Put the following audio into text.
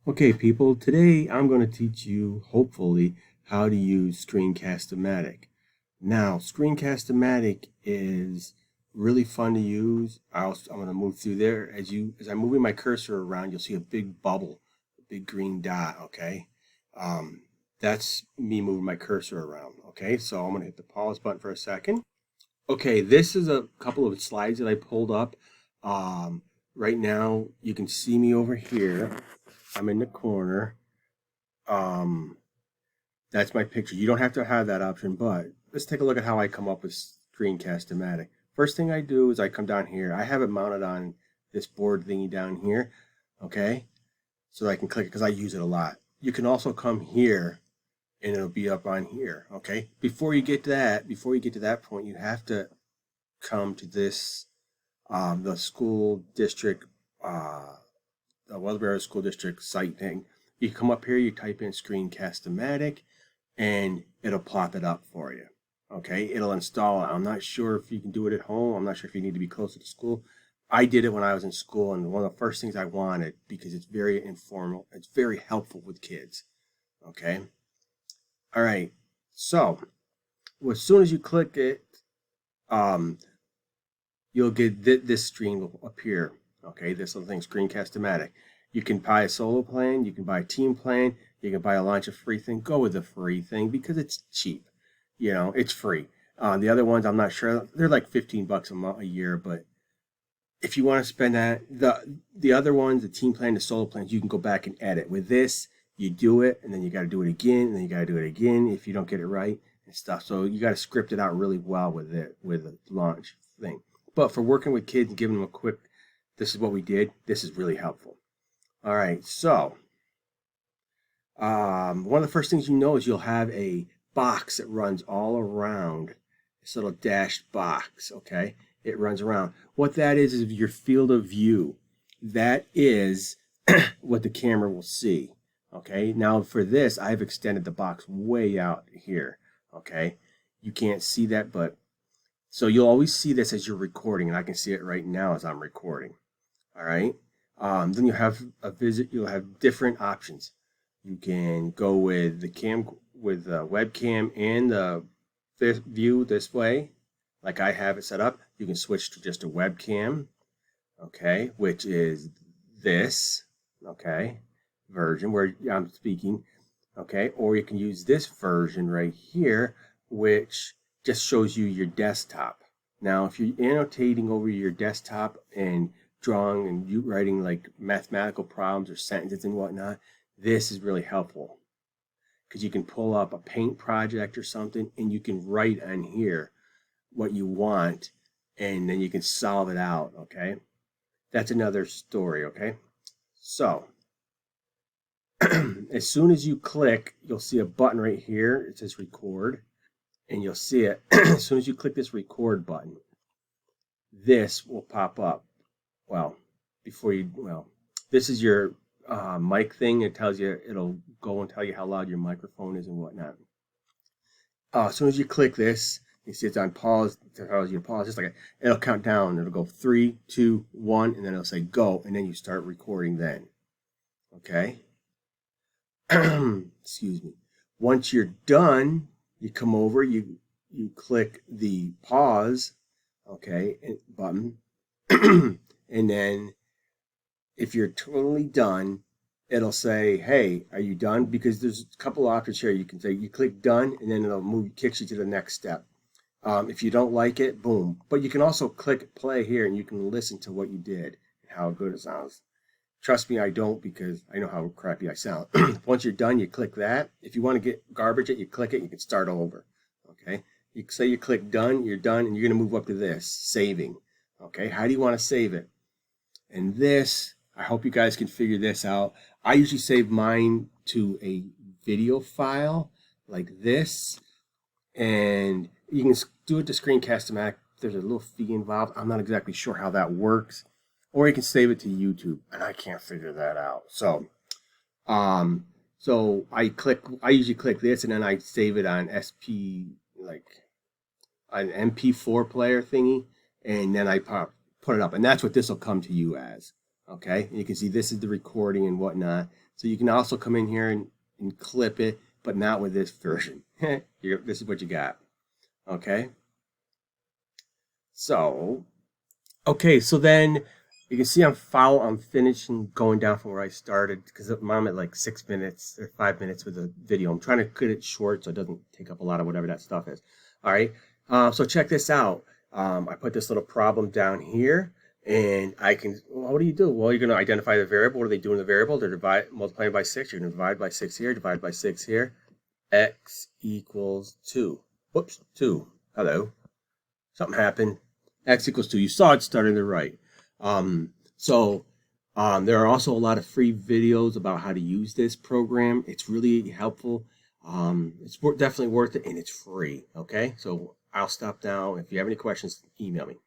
Okay, people, today I'm going to teach you, hopefully, how to use screencastomatic. Now, screencastomatic is really fun to use. I'm going to move through there. As I'm moving my cursor around, you'll see a big bubble, a big green dot, okay? Um, that's me moving my cursor around, okay? So I'm going to hit the pause button for a second. Okay, this is a couple of slides that I pulled up. Um, right now, you can see me over here. I'm in the corner. Um, that's my picture. You don't have to have that option, but let's take a look at how I come up with screencast-o-matic. First thing I do is I come down here. I have it mounted on this board thingy down here, okay? So I can click it because I use it a lot. You can also come here and it'll be up on here, okay? Before you get to that point, you have to come to this, the school district, the Wellsboro School District site thing. You come up here, you type in screencast-o-matic, and it'll plop it up for you. Okay, it'll install it. I'm not sure if you can do it at home. I'm not sure if you need to be closer to school. I did it when I was in school, and one of the first things I wanted, because it's very informal, it's very helpful with kids. Okay, all right. So as soon as you click it, um, you'll get this screen will appear. Okay, this little thing, screencast-o-matic. You can buy a solo plan, you can buy a team plan, you can buy a launch of free thing. Go with the free thing because it's cheap. You know, it's free. The other ones, I'm not sure. They're like 15 bucks a year, but if you want to spend that, the other ones, the team plan, the solo plans, you can go back and edit. With this, you do it, and then you got to do it again, and then you got to do it again if you don't get it right and stuff. So you got to script it out really well with it, with the launch thing. But for working with kids and giving them a quick, this is what we did, this is really helpful. All right, so one of the first things you know is you'll have a box that runs all around this little dashed box, okay? It runs around. What that is your field of view. That is what the camera will see, okay? Now for this, I've extended the box way out here, okay? You can't see that, but so you'll always see this as you're recording, and I can see it right now as I'm recording, all right? Then you have you'll have different options. You can go with the webcam and the view this way, like I have it set up. You can switch to just a webcam, okay, which is this, okay, version where I'm speaking, okay, or you can use this version right here, which just shows you your desktop. Now, if you're annotating over your desktop and drawing and you writing like mathematical problems or sentences and whatnot, this is really helpful because you can pull up a paint project or something and you can write on here what you want and then you can solve it out, okay? That's another story, okay? So, as soon as you click, you'll see a button right here. It says record, and you'll see it. As soon as you click this record button, this will pop up. Well, this is your mic thing. It tells you, it'll go and tell you how loud your microphone is and whatnot. As soon as you click this, you see it's on pause. It tells you to pause. Just like it'll count down. It'll go 3, 2, 1, and then it'll say go, and then you start recording. Then, okay. Excuse me. Once you're done, you come over. You click the pause, okay, button, and then if you're totally done, it'll say, hey, are you done? Because there's a couple options here. You can say you click done, and then it'll kicks you to the next step. If you don't like it, boom. But you can also click play here, and you can listen to what you did and how good it sounds. Trust me, I don't, because I know how crappy I sound. Once you're done, you click that. If you want to get garbage it, you click it, you can start over. Okay? You say you click done, you're done, and you're going to move up to this, saving. Okay? How do you want to save it? And this, I hope you guys can figure this out. I usually save mine to a video file like this, and you can do it to screencast-o-matic. There's a little fee involved. I'm not exactly sure how that works. Or you can save it to YouTube, and I can't figure that out. So I usually click this, and then I save it on like an MP4 player thingy, and then I put it up, and that's what this will come to you as. Okay, and you can see this is the recording and whatnot. So you can also come in here and clip it, but not with this version. This is what you got. Okay. So, so then you can see I'm finishing going down from where I started because I'm at like 6 minutes or 5 minutes with the video. I'm trying to cut it short so it doesn't take up a lot of whatever that stuff is. All right. So check this out. I put this little problem down here, and I can. Well, what do you do? Well, you're going to identify the variable. What are they doing in the variable? They're multiplying by 6. You're going to divide by 6 here. Divide by 6 here. X equals 2. Whoops, 2. Hello. Something happened. X equals 2. You saw it starting to the right. There are also a lot of free videos about how to use this program. It's really helpful. It's definitely worth it, and it's free. Okay, so I'll stop now. If you have any questions, email me.